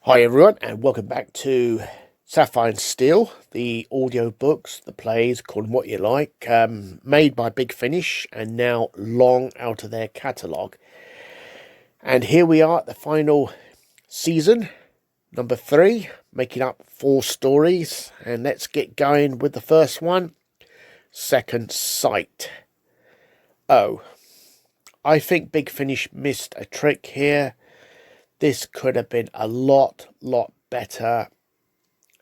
Hi everyone, and welcome back to Sapphire Steel, the audio books, the plays, call them what you like, made by Big Finish and now long out of their catalogue. And here we are at the final season, number 3, making up 4 stories. And let's get going with the first one, Second Sight. Oh, I think Big Finish missed a trick here. This could have been a lot better,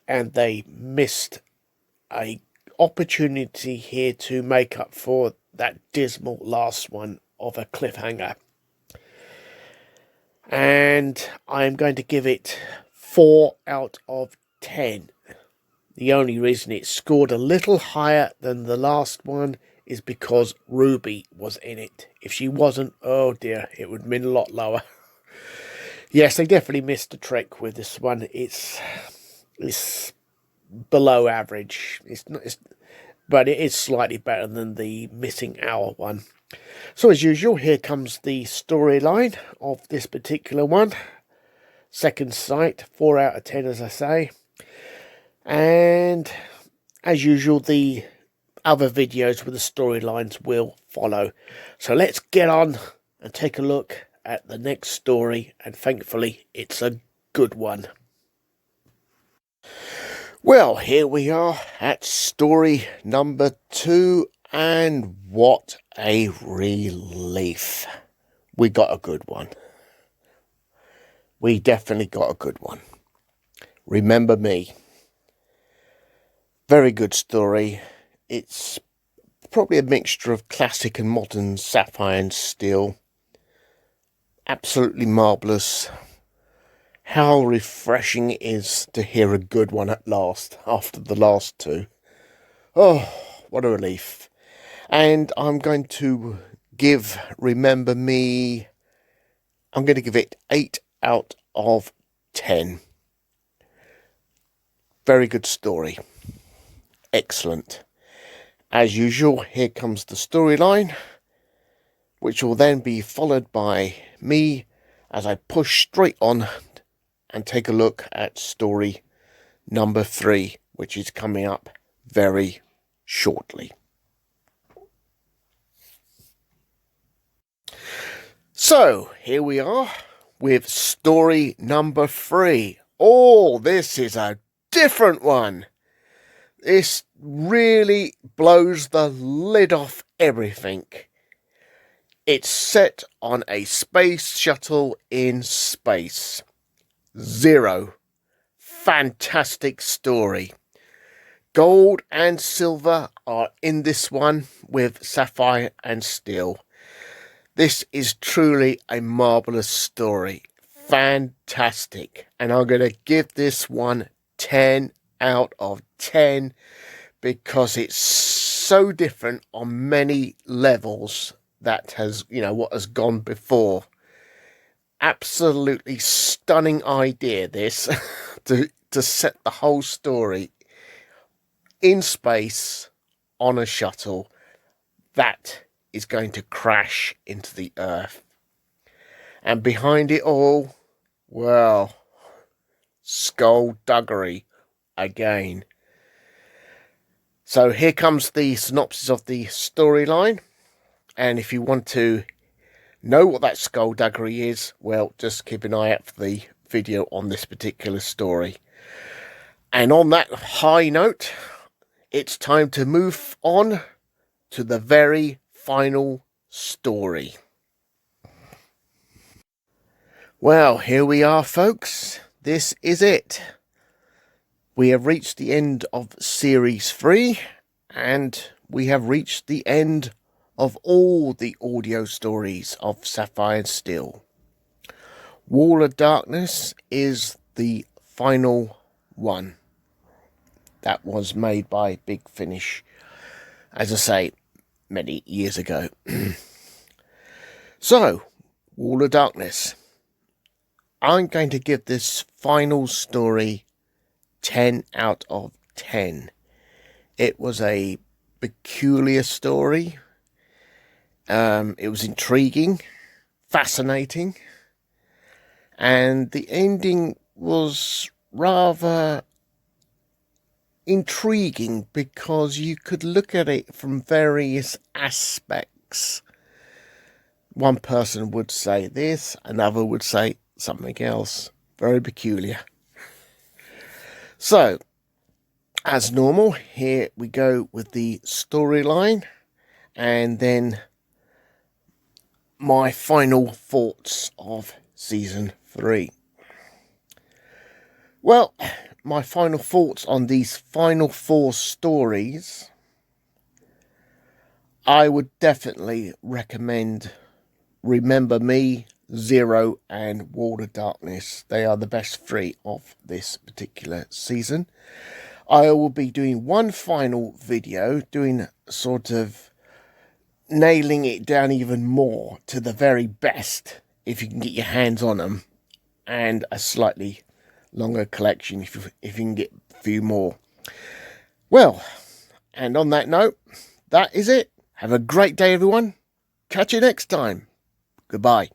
and they missed a opportunity here to make up for that dismal last one of a cliffhanger. And I'm going to give it 4 out of 10. The only reason it scored a little higher than the last one is because Ruby was in it. If she wasn't, oh dear, it would have been a lot lower. Yes, they definitely missed a trick with this one. It's below average. But it is slightly better than the missing hour one. So as usual, here comes the storyline of this particular one. Second Sight, 4 out of 10, as I say. And as usual, the other videos with the storylines will follow. So let's get on and take a look at the next story, and thankfully it's a good one. Well, here we are at story number 2, and what a relief. We got a good one. We definitely got a good one. Remember Me. Very good story. It's probably a mixture of classic and modern Sapphire Steel. Absolutely marvellous. How refreshing it is to hear a good one at last, after the last 2. Oh, what a relief. And I'm going to give Remember Me, I'm going to give it 8 out of 10. Very good story. Excellent. As usual, here comes the storyline, which will then be followed by me as I push straight on and take a look at story number 3, which is coming up very shortly. So, here we are with story number 3. Oh, this is a different one. This really blows the lid off everything. It's set on a space shuttle in space. Zero. Fantastic story. Gold and silver are in this one with Sapphire and Steel. This is truly a marvellous story. Fantastic. And I'm going to give this one 10 out of 10 because it's so different on many levels that has, what has gone before. Absolutely stunning idea, this, to set the whole story in space on a shuttle that is going to crash into the Earth. And behind it all, well, skullduggery again. So here comes the synopsis of the storyline. And if you want to know what that skullduggery is, well, just keep an eye out for the video on this particular story. And on that high note, it's time to move on to the very final story. Well, here we are, folks. This is it. We have reached the end of Series 3, and we have reached the end of all the audio stories of Sapphire Steel. Wall of Darkness is the final one that was made by Big Finish, as I say, many years ago. So, Wall of Darkness. I'm going to give this final story 10 out of 10. It was a peculiar story. It was intriguing, fascinating, and the ending was rather intriguing because you could look at it from various aspects. One person would say this, another would say something else. Very peculiar. So, as normal, here we go with the storyline and then my final thoughts of season 3. Well, my final thoughts on these final 4 stories, I would definitely recommend Remember Me, Zero and World of Darkness. They are the best 3 of this particular season. I will be doing one final video, doing sort of nailing it down even more to the very best, if you can get your hands on them, and a slightly longer collection if you can get a few more. Well, and on that note, that is it. Have a great day, everyone. Catch you next time. Goodbye.